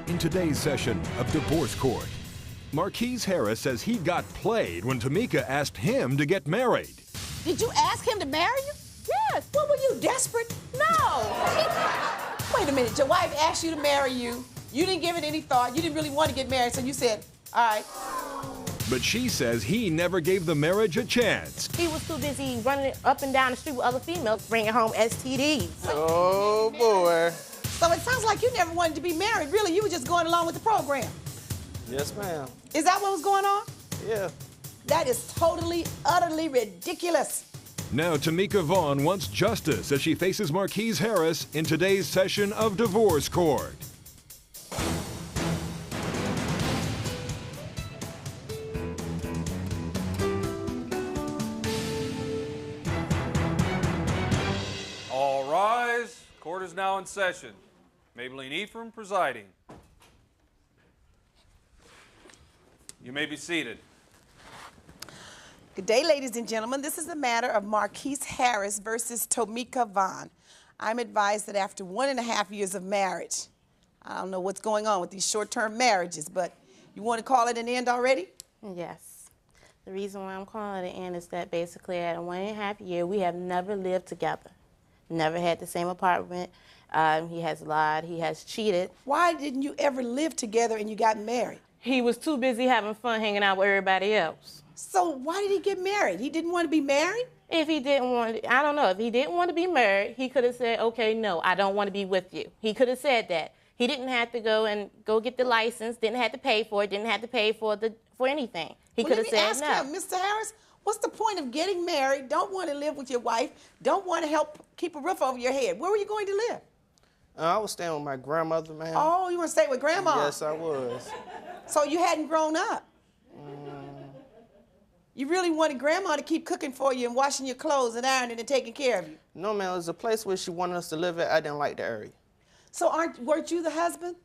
In today's session of Divorce Court, Marquis Harris says he got played when Tomekia asked him to get married. Did you ask him to marry you? Yes. What, were you desperate? No. Wait a minute, your wife asked you to marry you. You didn't give it any thought. You didn't really want to get married, so you said, all right. But she says he never gave the marriage a chance. He was too busy running up and down the street with other females, bringing home STDs. Oh, boy. So it sounds like you never wanted to be married. Really, you were just going along with the program. Yes, ma'am. Is that what was going on? Yeah. That is totally, utterly ridiculous. Now Tomekia Vaughn wants justice as she faces Marquis Harris in today's session of Divorce Court. All rise. Court is now in session. Maybelline Ephraim presiding. You may be seated. Good day, ladies and gentlemen. This is the matter of Marquis Harris versus Tomekia Vaughn. I'm advised that after 1.5 years of marriage, I don't know what's going on with these short-term marriages, but you want to call it an end already? Yes. The reason why I'm calling it an end is that basically at 1.5 years, we have never lived together. Never had the same apartment. He has lied. He has cheated. Why didn't you ever live together and you got married? He was too busy having fun hanging out with everybody else. So why did he get married? He didn't want to be married? If he didn't want to, I don't know. If he didn't want to be married, he could have said, okay, no, I don't want to be with you. He could have said that. He didn't have to go get the license, didn't have to pay for it, didn't have to pay for anything. He could have said no. Let me ask him, Mr. Harris, what's the point of getting married, don't want to live with your wife, don't want to help keep a roof over your head? Where were you going to live? I was staying with my grandmother, ma'am. Oh, you want to stay with Grandma? Yes, I was. So you hadn't grown up? You really wanted Grandma to keep cooking for you and washing your clothes and ironing and taking care of you? No, ma'am. It was a place where she wanted us to live at. I didn't like the area. So weren't you the husband?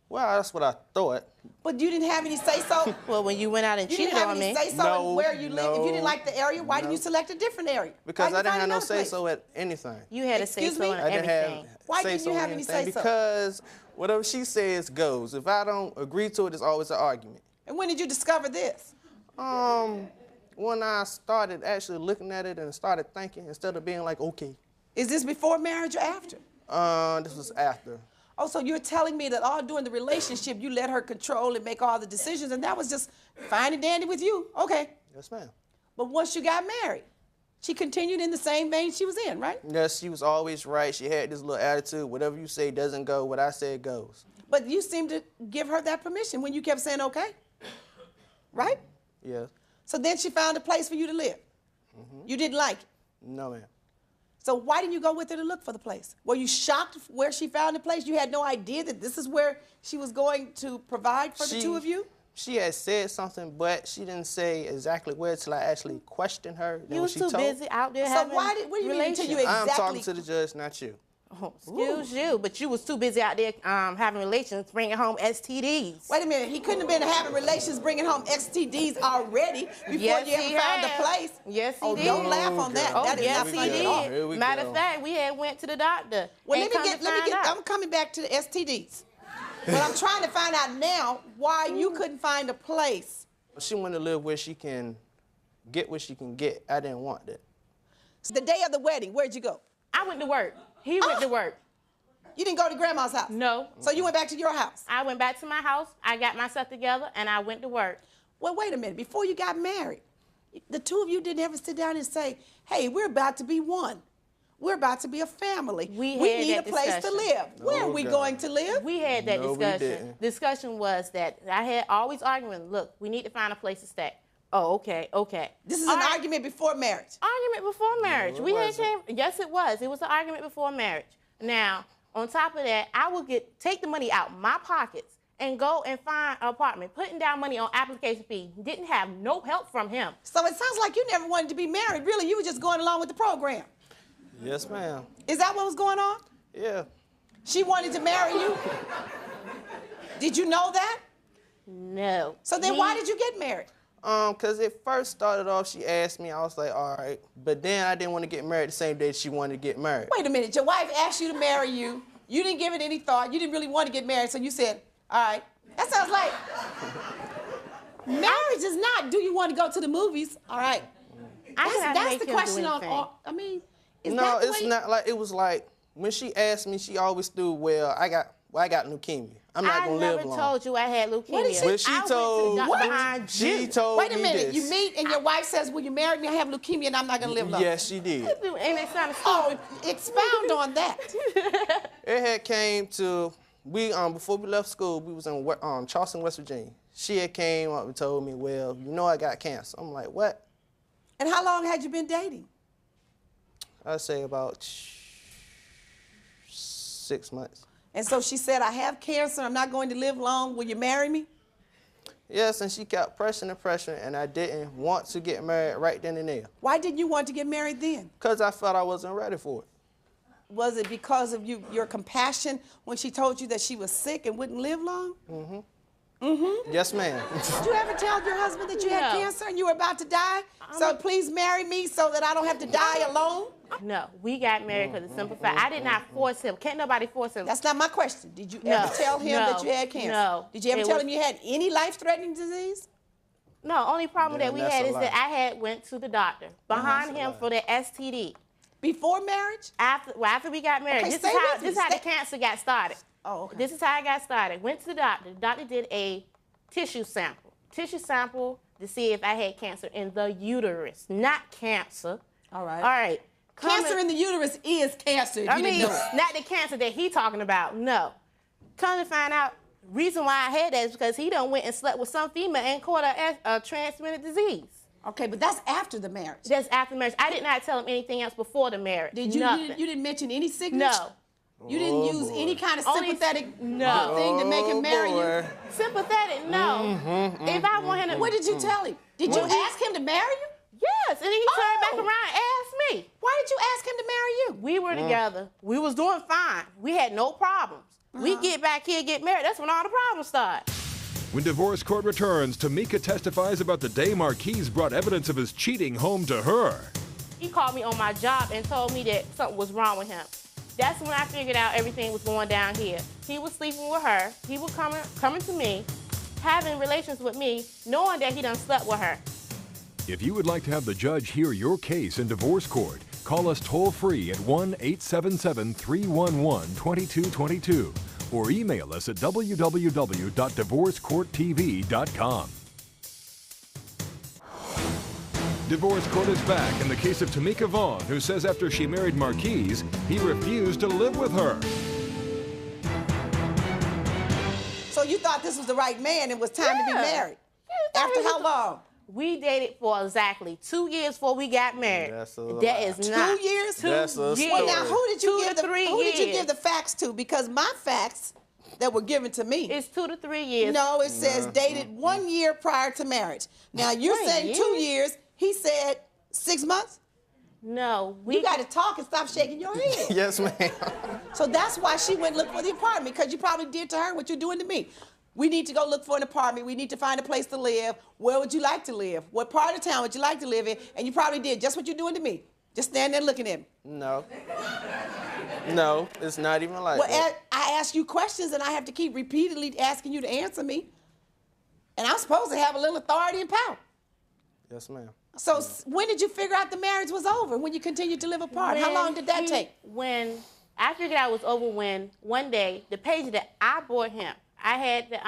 Well, that's what I thought. But you didn't have any say-so? Well, when you went out and cheated on me. You didn't have any say-so No, in where you live? If you didn't no, like the area, why didn't you select a different area? Because I didn't have no another place? say-so at anything. You had a Excuse say-so me? in I didn't everything. have Why didn't say-so you in have any anything. say-so? Because whatever she says goes. If I don't agree to it, it's always an argument. And when did you discover this? When I started actually looking at it and started thinking instead of being like, okay. Is this before marriage or after? This was after. Oh, so you're telling me that all during the relationship you let her control and make all the decisions, and that was just fine and dandy with you? Okay. Yes, ma'am. But once you got married, she continued in the same vein she was in, right? Yes, she was always right. She had this little attitude. Whatever you say doesn't go. What I say goes. But you seemed to give her that permission when you kept saying okay, right? Yes. So then she found a place for you to live. You didn't like it. No, ma'am. So why didn't you go with her to look for the place? Were you shocked where she found the place? You had no idea that this is where she was going to provide for the two of you? She had said something, but she didn't say exactly where till I actually questioned her. You was too busy out there So having what do you mean until you relations. I'm exactly... talking to the judge, not you. Oh, excuse you, but you was too busy out there having relations, bringing home STDs. Wait a minute, he couldn't have been having relations bringing home STDs already before Yes, you ever he found had. the place? Yes, he Oh, did. don't laugh on that. Oh, That is yes, not he funny at all. Here we did. Matter go. of fact, we had went to the doctor. Well, and I'm coming back to the STDs. But I'm trying to find out now why you couldn't find a place. She wanted to live where she can get what she can get. I didn't want that. The day of the wedding, where'd you go? I went to work. He went to work. You didn't go to Grandma's house? No. So you went back to your house? I went back to my house. I got myself together, and I went to work. Well, wait a minute. Before you got married, the two of you didn't ever sit down and say, hey, we're about to be one. We're about to be a family. We need a place to live. Where are we going to live? We had that No, we discussion. didn't. Discussion was that I had always arguing, look, we need to find a place to stay. Oh, okay, okay. This is an argument before marriage. Argument before marriage. No, it wasn't. Yes, it was. It was an argument before marriage. Now, on top of that, I would take the money out my pockets and go and find an apartment, putting down money on application fee. Didn't have no help from him. So it sounds like you never wanted to be married. Really, you were just going along with the program. Yes, ma'am. Is that what was going on? Yeah. She wanted to marry you? Did you know that? No. So then why did you get married? Because it first started off, she asked me, I was like, all right. But then I didn't want to get married the same day she wanted to get married. Wait a minute, your wife asked you to marry you. You didn't give it any thought. You didn't really want to get married, so you said, all right. That sounds like marriage is not, do you want to go to the movies? All right. That's the question on all, I mean, no, it's not like, it was like, when she asked me, she always threw, well, I got leukemia. I'm not going to live long. I never told you I had leukemia. What did she, Well, she told Wait a minute, this. you meet and your wife says, will you marry me? I have leukemia and I'm not going to live long. Yes, she did. And it sounded Oh, expound on that. It had came to, before we left school, we was in Charleston, West Virginia. She had came up and told me, well, you know I got cancer. I'm like, what? And how long had you been dating? I'd say about 6 months. And so she said, I have cancer, I'm not going to live long, will you marry me? Yes, and she kept pressing and pressing, and I didn't want to get married right then and there. Why didn't you want to get married then? Because I felt I wasn't ready for it. Was it because of your compassion when she told you that she was sick and wouldn't live long? Mm-hmm. Mm-hmm. Yes, ma'am. Did you ever tell your husband that you had cancer and you were about to die? So please marry me so that I don't have to die alone? No, we got married because of simple fact. I did not force him. Can't nobody force him. That's not my question. Did you ever tell him that you had cancer? No. Did you ever tell him you had any life-threatening disease? No, only problem that we had is that I had went to the doctor behind him for the STD. Before marriage? After we got married. Okay, This is how the cancer got started. Oh, okay. This is how I got started. Went to the doctor. The doctor did a tissue sample. Tissue sample to see if I had cancer in the uterus, not cancer. All right. All right. Cancer in the uterus is cancer, if you didn't know it. Not the cancer that he talking about, no. Come to find out, reason why I had that is because he done went and slept with some female and caught a transmitted disease. Okay, but that's after the marriage. That's after marriage. I did not tell him anything else before the marriage. Did you? Nothing. You didn't mention any sickness? No. You didn't use any kind of sympathetic thing to make him marry you? Sympathetic, no. If I want him to... What did you tell him? Did you ask him to marry you? Yes, and then he turned back around and asked me. Why did you ask him to marry you? We were together. We was doing fine. We had no problems. We get back here, get married. That's when all the problems start. When divorce court returns, Tomekia testifies about the day Marquis brought evidence of his cheating home to her. He called me on my job and told me that something was wrong with him. That's when I figured out everything was going down here. He was sleeping with her. He was coming to me, having relations with me, knowing that he done slept with her. If you would like to have the judge hear your case in divorce court, call us toll-free at 1-877-311-2222 or email us at www.divorcecourttv.com. Divorce Court is back in the case of Tomekia Vaughn, who says after she married Marquis, he refused to live with her. So you thought this was the right man and it was time to be married? Yeah, after how long? We dated for exactly 2 years before we got married. That's a that is not 2 years. 2 years. Well, now who did you give 2 to 3 who did you years. give the facts to? Because my facts that were given to me. It's 2 to 3 years. No, it says dated 1 year prior to marriage. Now you're saying 2 years. He said 6 months. No, You got to talk and stop shaking your head. Yes, ma'am. So that's why she went look for the apartment, because you probably did to her what you're doing to me. We need to go look for an apartment. We need to find a place to live. Where would you like to live? What part of town would you like to live in? And you probably did just what you're doing to me. Just stand there looking at me. No. No, it's not even like Well, that. I ask you questions, and I have to keep repeatedly asking you to answer me. And I'm supposed to have a little authority and power. Yes, ma'am. So when did you figure out the marriage was over, when you continued to live apart? How long did that take? When I figured out it was over when one day, the pager that I bought him, I had the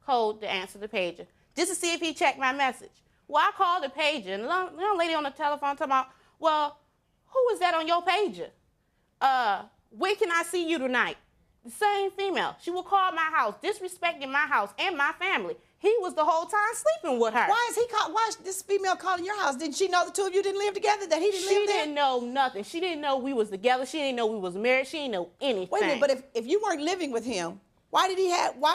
code to answer the pager, just to see if he checked my message. Well, I called the pager, and the young lady on the telephone talking about, well, who is that on your pager? Where can I see you tonight? The same female. She will call my house, disrespecting my house and my family. He was the whole time sleeping with her. Why is this female calling your house? Didn't she know the two of you didn't live together, that he didn't live there? She didn't know nothing. She didn't know we was together. She didn't know we was married. She didn't know anything. Wait a minute, but if you weren't living with him, why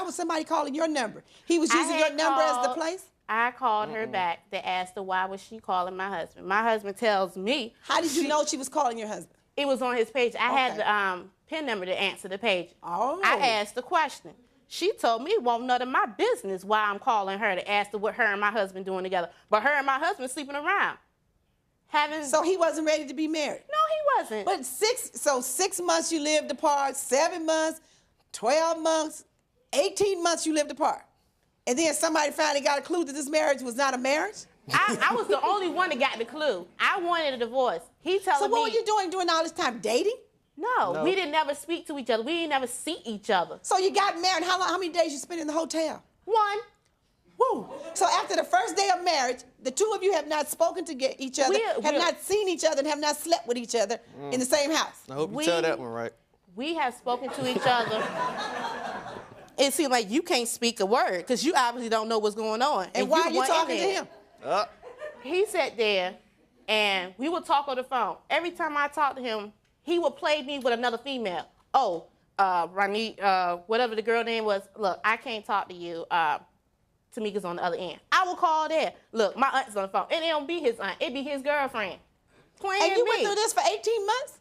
was somebody calling your number? He was using your number as the place? I called her back to ask her why was she calling my husband. My husband tells me. How did you know she was calling your husband? It was on his page. I had the PIN number to answer the page. Oh. I asked the question. She told me it wasn't none of my business why I'm calling her to ask her what her and my husband doing together. But her and my husband sleeping around. So he wasn't ready to be married? No, he wasn't. But 6 months you lived apart, 7 months, 12 months, 18 months you lived apart. And then somebody finally got a clue that this marriage was not a marriage? I was the only one that got the clue. I wanted a divorce. He telling me. So what were you doing during all this time? Dating? No, we didn't never speak to each other. We didn't never see each other. So you got married. How many days you spent in the hotel? 1. Woo. So after the first day of marriage, the two of you have not spoken to each other, have not seen each other, and have not slept with each other in the same house. I hope you tell that one right. We have spoken to each other. It seems like you can't speak a word because you obviously don't know what's going on. And why are you talking to him? He sat there, and we would talk on the phone. Every time I talked to him, he would play me with another female. Oh, Ronnie, whatever the girl name was, look, I can't talk to you. Tomeka's on the other end. I will call there. Look, my aunt's on the phone. And it don't be his aunt. It be his girlfriend. And you went through this for 18 months?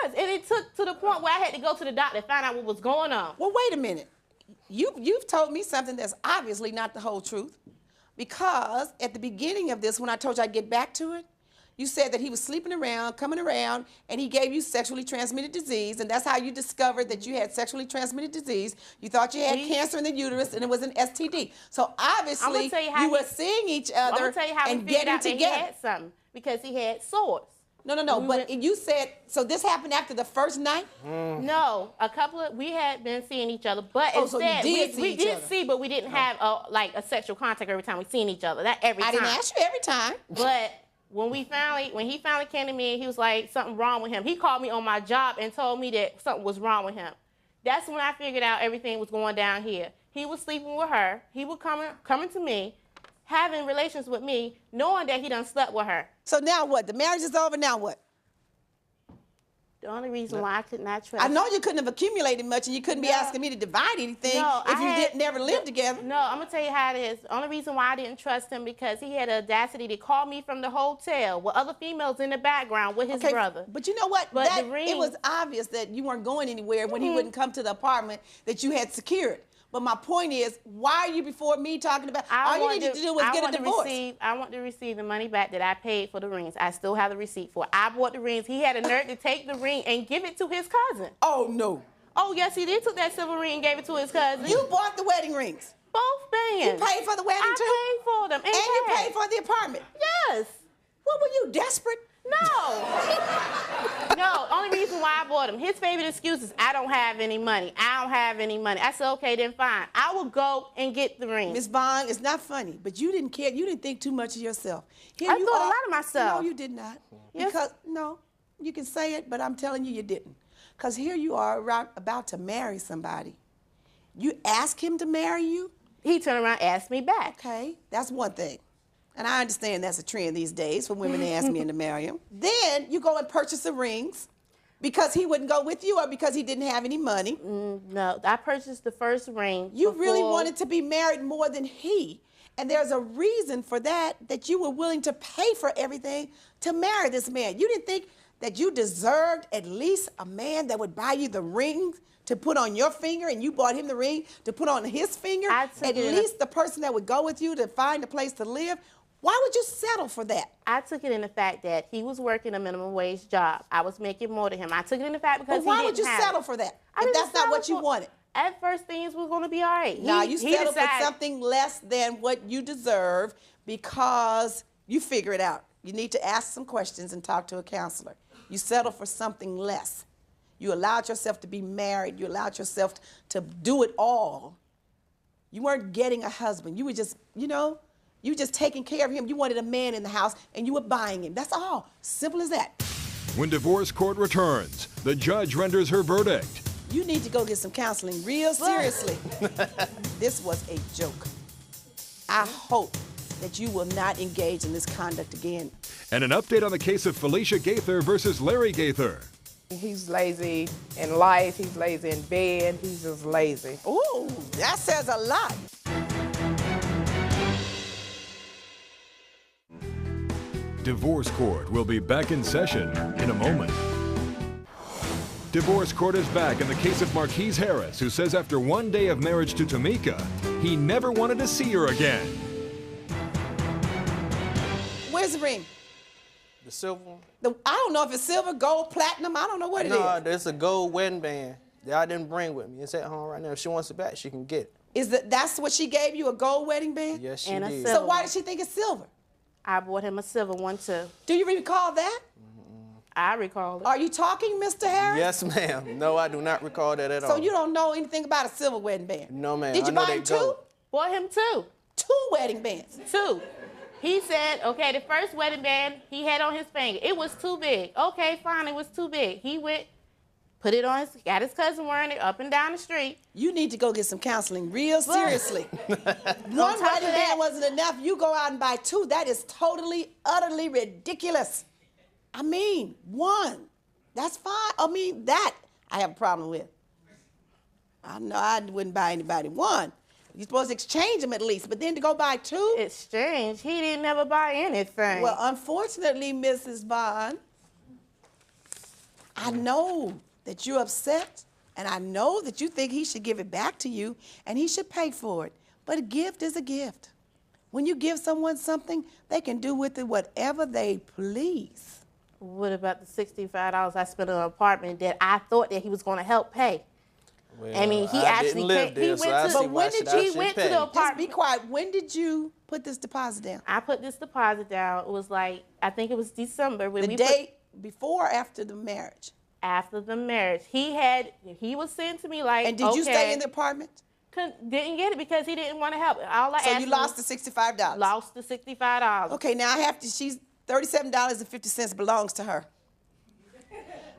18 months. And it took to the point where I had to go to the doctor and find out what was going on. Well, wait a minute. You've told me something that's obviously not the whole truth. Because at the beginning of this, when I told you I'd get back to it, you said that he was sleeping around, coming around, and he gave you sexually transmitted disease, and that's how you discovered that you had sexually transmitted disease. You thought you had cancer in the uterus, and it was an STD. So obviously, you were seeing each other and getting together. He had something because he had sores. No, but you said, so this happened after the first night? No, we had been seeing each other, but instead, we did see, but we didn't have a sexual contact every time we seen each other. That every time. I didn't ask you every time. But when he finally came to me, he was like, something wrong with him. He called me on my job and told me that something was wrong with him. That's when I figured out everything was going down here. He was sleeping with her. He was coming to me, having relations with me, knowing that he done slept with her. So now what? The marriage is over, now what? The only reason why I could not trust... I know you couldn't have accumulated much, and you couldn't be asking me to divide anything if you never lived together. No, I'm going to tell you how it is. The only reason why I didn't trust him because he had the audacity to call me from the hotel with other females in the background with his brother. But you know what? It was obvious that you weren't going anywhere when he wouldn't come to the apartment that you had secured. But my point is, why are you before me talking about, all you needed to do was get a divorce? I want to receive the money back that I paid for the rings. I still have the receipt for it. I bought the rings. He had a nerve to take the ring and give it to his cousin. Oh, no. Oh, yes, he did took that silver ring and gave it to his cousin. You bought the wedding rings? Both bands. You paid for the wedding, too? I paid for them. And you paid for the apartment? Yes. What, were you desperate? No. No, only reason why I bought him. His favorite excuse is, I don't have any money. I don't have any money. I said, okay, then fine. I will go and get the ring. Miss Vaughn, it's not funny, but you didn't care. You didn't think too much of yourself. I thought a lot of myself. No, you did not. Yes. Because, no, you can say it, but I'm telling you didn't. Because here you are about to marry somebody. You ask him to marry you? He turned around and asked me back. Okay, that's one thing. And I understand that's a trend these days for women to ask men to marry him. Then you go and purchase the rings because he wouldn't go with you or because he didn't have any money. No, I purchased the first ring. You really wanted to be married more than he. And there's a reason for that you were willing to pay for everything to marry this man. You didn't think that you deserved at least a man that would buy you the ring to put on your finger, and you bought him the ring to put on his finger? At least the person that would go with you to find a place to live. Why would you settle for that? I took it in the fact that he was working a minimum wage job. I was making more than him. I took it in the fact because why would you settle for that if that's not what you wanted? At first, things was going to be all right. Now, you settled for something less than what you deserve because you figure it out. You need to ask some questions and talk to a counselor. You settle for something less. You allowed yourself to be married. You allowed yourself to do it all. You weren't getting a husband. You were just, you were just taking care of him. You wanted a man in the house, and you were buying him. That's all. Simple as that. When divorce court returns, the judge renders her verdict. You need to go get some counseling real seriously. This was a joke. I hope that you will not engage in this conduct again. And an update on the case of Felicia Gaither versus Larry Gaither. He's lazy in life, he's lazy in bed, he's just lazy. Ooh, that says a lot. Divorce Court will be back in session in a moment. Divorce Court is back in the case of Marquis Harris, who says after one day of marriage to Tomekia, he never wanted to see her again. Where's the ring? The silver one? I don't know if it's silver, gold, platinum. I don't know what it No, is. there's a gold wedding band that I didn't bring with me. It's at home right now. If she wants it back, she can get it. That's what she gave you, a gold wedding band? Yes, she And a did. silver. So why did she think it's silver? I bought him a silver one too. Do you recall that? I recall it. Are you talking, Mr. Harris? Yes, ma'am. No, I do not recall that at all. So you don't know anything about a silver wedding band? No, ma'am. Did you I know buy they him two? gold. Bought him two. 2 wedding bands. 2. He said, okay, the first wedding band he had on his finger, it was too big. Okay, fine, it was too big. He went, put it on got his cousin wearing it up and down the street. You need to go get some counseling real seriously. One top wedding of band that- wasn't enough. You go out and buy 2. That is totally, utterly ridiculous. I mean, 1. That's fine. I mean, that I have a problem with. I know I wouldn't buy anybody 1. You're supposed to exchange them at least, but then to go buy 2? It's strange. He didn't never buy anything. Well, unfortunately, Mrs. Vaughn, I know that you're upset, and I know that you think he should give it back to you, and he should pay for it. But a gift is a gift. When you give someone something, they can do with it whatever they please. What about the $65 I spent on an apartment that I thought that he was going to help pay? Well, I mean, he I actually didn't live paid. there, He so I went to. see But why when should did I he should went to pay. the Just be apartment? quiet. When did you put this deposit down? I put this deposit down. It was like, I think it was December when The we day before or after the marriage? after the marriage. He was saying to me like, And did you stay in the apartment? Didn't get it because he didn't want to help. All I So asked you him lost was- the $65? Lost the $65. Okay, now I have to, she's $37.50 belongs to her.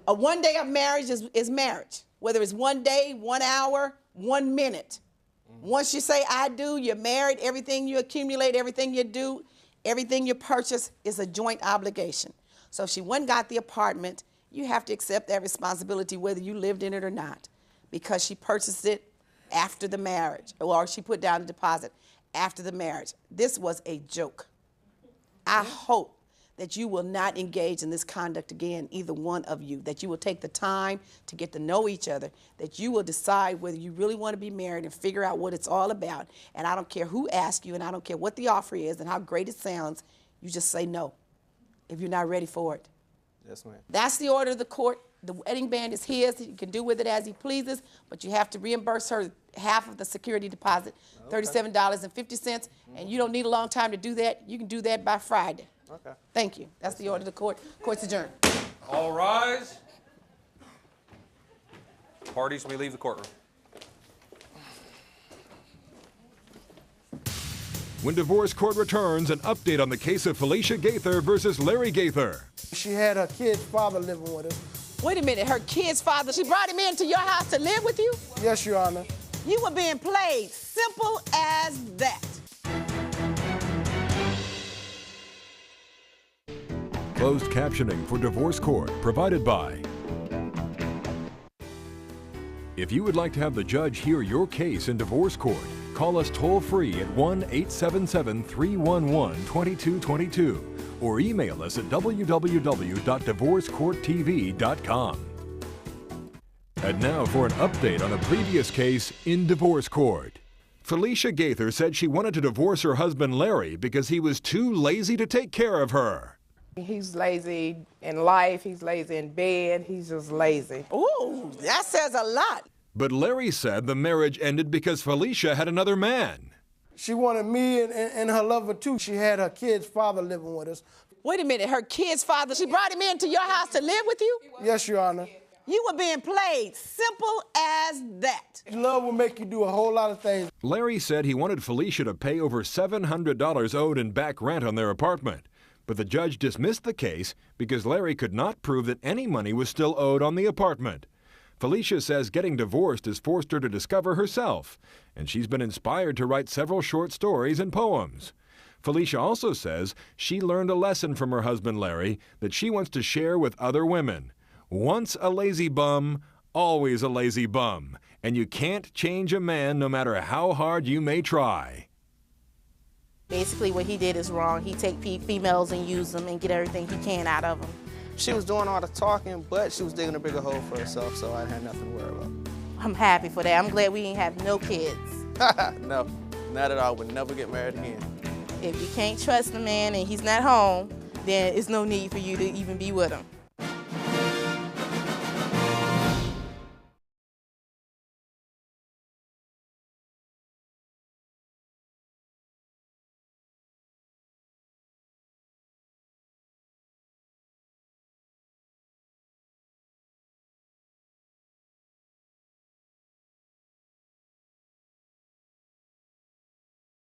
A 1 day of marriage is marriage. Whether it's 1 day, 1 hour, 1 minute. Once you say I do, you're married, everything you accumulate, everything you do, everything you purchase is a joint obligation. So if she went and got the apartment, you have to accept that responsibility whether you lived in it or not, because she purchased it after the marriage, or she put down a deposit after the marriage. This was a joke. I hope that you will not engage in this conduct again, either one of you, that you will take the time to get to know each other, that you will decide whether you really want to be married and figure out what it's all about. And I don't care who asks you, and I don't care what the offer is and how great it sounds, you just say no if you're not ready for it. Yes, ma'am. That's the order of the court. The wedding band is his. He can do with it as he pleases, but you have to reimburse her half of the security deposit, $37.50, and you don't need a long time to do that. You can do that by Friday. Okay. Thank you. That's the order of the court. Court's adjourned. All rise. Parties may leave the courtroom. When divorce court returns, an update on the case of Felicia Gaither versus Larry Gaither. She had her kid's father living with her. Wait a minute. Her kid's father, she brought him into your house to live with you? Yes, Your Honor. You were being played. Simple as that. Closed captioning for divorce court provided by. If you would like to have the judge hear your case in divorce court, call us toll-free at 1-877-311-2222 or email us at www.divorcecourttv.com. And now for an update on a previous case in divorce court. Felicia Gaither said she wanted to divorce her husband Larry because he was too lazy to take care of her. He's lazy in life, he's lazy in bed, he's just lazy. Ooh, that says a lot. But Larry said the marriage ended because Felicia had another man. She wanted me and her lover too. She had her kid's father living with us. Wait a minute. Her kid's father, she brought him into your house to live with you? Yes, Your Honor. You were being played. Simple as that. Love will make you do a whole lot of things. Larry said he wanted Felicia to pay over $700 owed in back rent on their apartment. But the judge dismissed the case because Larry could not prove that any money was still owed on the apartment. Felicia says getting divorced has forced her to discover herself, and she's been inspired to write several short stories and poems. Felicia also says she learned a lesson from her husband Larry that she wants to share with other women. Once a lazy bum, always a lazy bum, and you can't change a man no matter how hard you may try. Basically, what he did is wrong. He take females and use them and get everything he can out of them. She was doing all the talking, but she was digging a bigger hole for herself, so I had nothing to worry about. I'm happy for that. I'm glad we ain't have no kids. No, not at all. I would never get married again. If you can't trust the man and he's not home, then it's no need for you to even be with him.